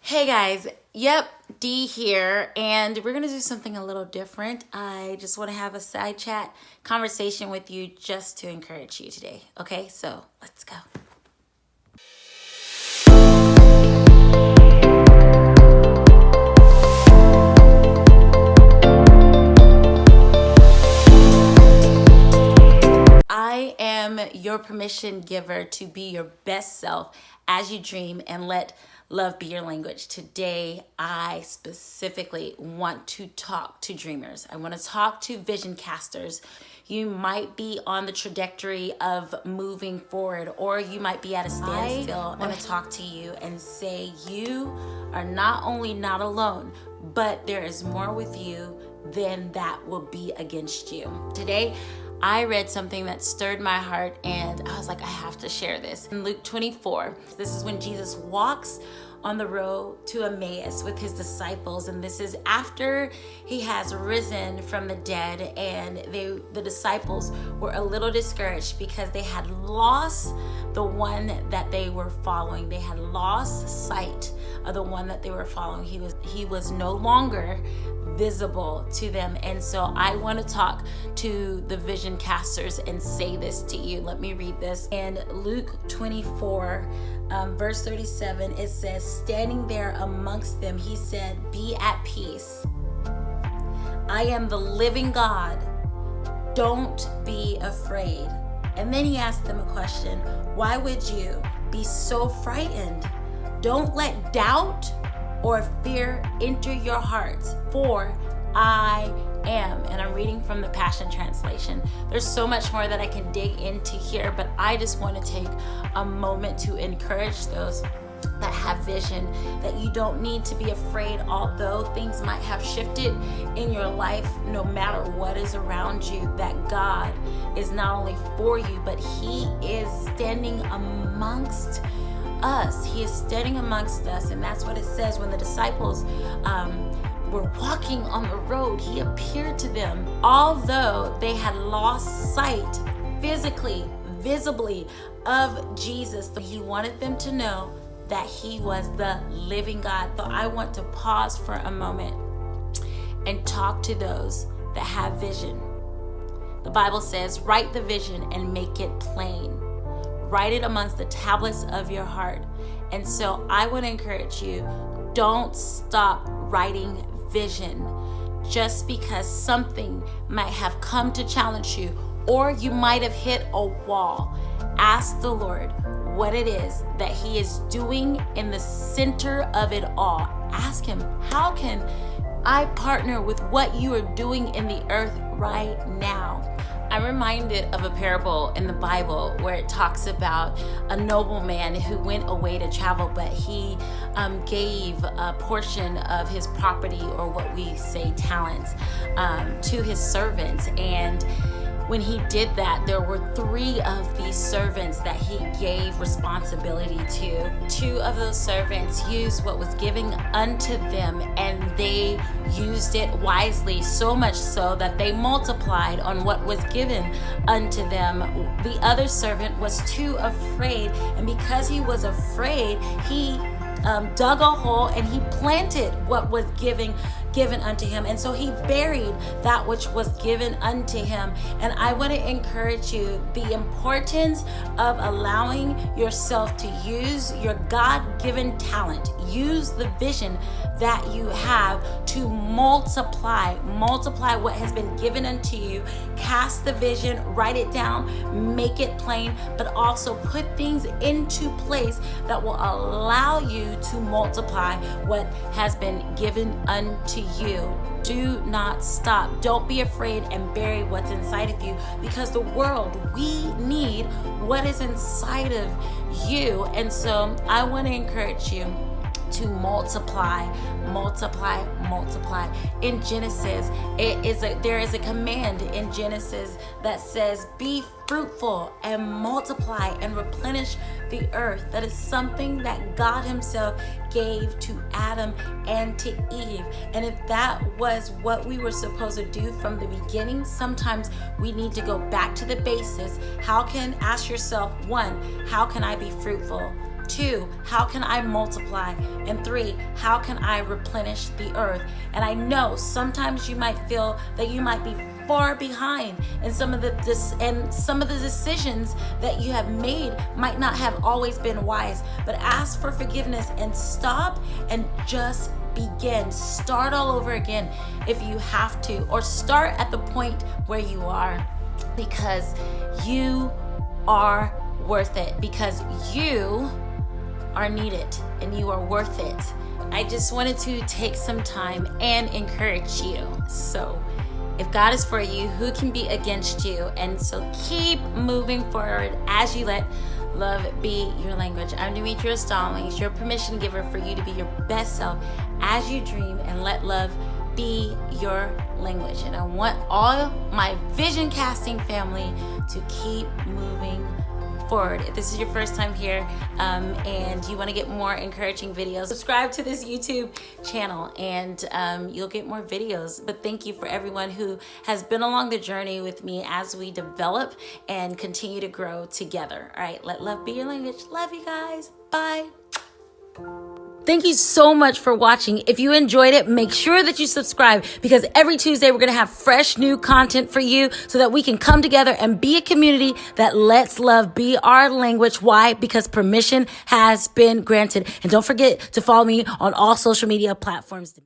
Hey guys, yep, Dee here, and we're gonna do something a little different. I just want to have a side chat conversation with you just to encourage you today. Okay, so let's go. I am your permission giver to be your best self as you dream and let love be your language. Today, I specifically want to talk to dreamers. I want to talk to vision casters. You might be on the trajectory of moving forward, or you might be at a standstill. I want to talk to you and say you are not only not alone, but there is more with you than that will be against you. Today, I read something that stirred my heart and I was like, I have to share this. In Luke 24, this is when Jesus walks on the road to Emmaus with his disciples, and this is after he has risen from the dead, and the disciples were a little discouraged because they had lost the one that they were following. They had lost sight of the one that they were following. He was no longer visible to them. And so I want to talk to the vision casters and say this to you. Let me read this. In Luke 24, verse 37, it says, standing there amongst them, he said, be at peace. I am the living God. Don't be afraid. And then he asked them a question. Why would you be so frightened? Don't let doubt or fear enter your hearts, for I am. And I'm reading from the Passion Translation. There's so much more that I can dig into here, but I just want to take a moment to encourage those that have vision, that you don't need to be afraid, although things might have shifted in your life, no matter what is around you, that God is not only for you, but he is standing amongst us. He is standing amongst us. And that's what it says when the disciples were walking on the road. He appeared to them, although they had lost sight physically, visibly of Jesus. He wanted them to know that he was the living God. So I want to pause for a moment and talk to those that have vision. The Bible says, write the vision and make it plain. Write it amongst the tablets of your heart. And so I want to encourage you, don't stop writing vision just because something might have come to challenge you, or you might have hit a wall. Ask the Lord what it is that he is doing in the center of it all. Ask him, how can I partner with what you are doing in the earth right now? I'm reminded of a parable in the Bible where it talks about a nobleman who went away to travel, but he gave a portion of his property, or what we say talents, to his servants. And when he did that, there were 3 of these servants that he gave responsibility to. 2 of those servants used what was given unto them, and they used it wisely, so much so that they multiplied on what was given unto them. The other servant was too afraid, and because he was afraid, he dug a hole and he planted what was given unto him, and so he buried that which was given unto him. And I want to encourage you, the importance of allowing yourself to use your God-given talent, use the vision that you have to multiply what has been given unto you. Cast the vision, write it down, make it plain, but also put things into place that will allow you to multiply what has been given unto you. Do not stop. Don't be afraid and bury what's inside of you, because the world, we need what is inside of you. And so I want to encourage you to multiply. In Genesis, there is a command in Genesis that says, be fruitful and multiply and replenish the earth. That is something that God himself gave to Adam and to Eve. And if that was what we were supposed to do from the beginning, sometimes we need to go back to the basis. Ask yourself, 1, how can I be fruitful? 2, how can I multiply? And 3, how can I replenish the earth? And I know sometimes you might feel that you might be far behind, and some of the decisions that you have made might not have always been wise. But ask for forgiveness and stop and just begin. Start all over again if you have to, or start at the point where you are, because you are worth it, because you are needed and you are worth it. I just wanted to take some time and encourage you. So if God is for you, who can be against you? And so keep moving forward as you let love be your language. I'm Demetria Stallings, your permission giver for you to be your best self as you dream and let love be your language. And I want all my vision casting family to keep moving forward. If this is your first time here and you want to get more encouraging videos, subscribe to this YouTube channel and you'll get more videos. But thank you for everyone who has been along the journey with me as we develop and continue to grow together. All right, let love be your language. Love you guys. Bye. Thank you so much for watching. If you enjoyed it, make sure that you subscribe, because every Tuesday we're going to have fresh new content for you so that we can come together and be a community that lets love be our language. Why? Because permission has been granted. And don't forget to follow me on all social media platforms.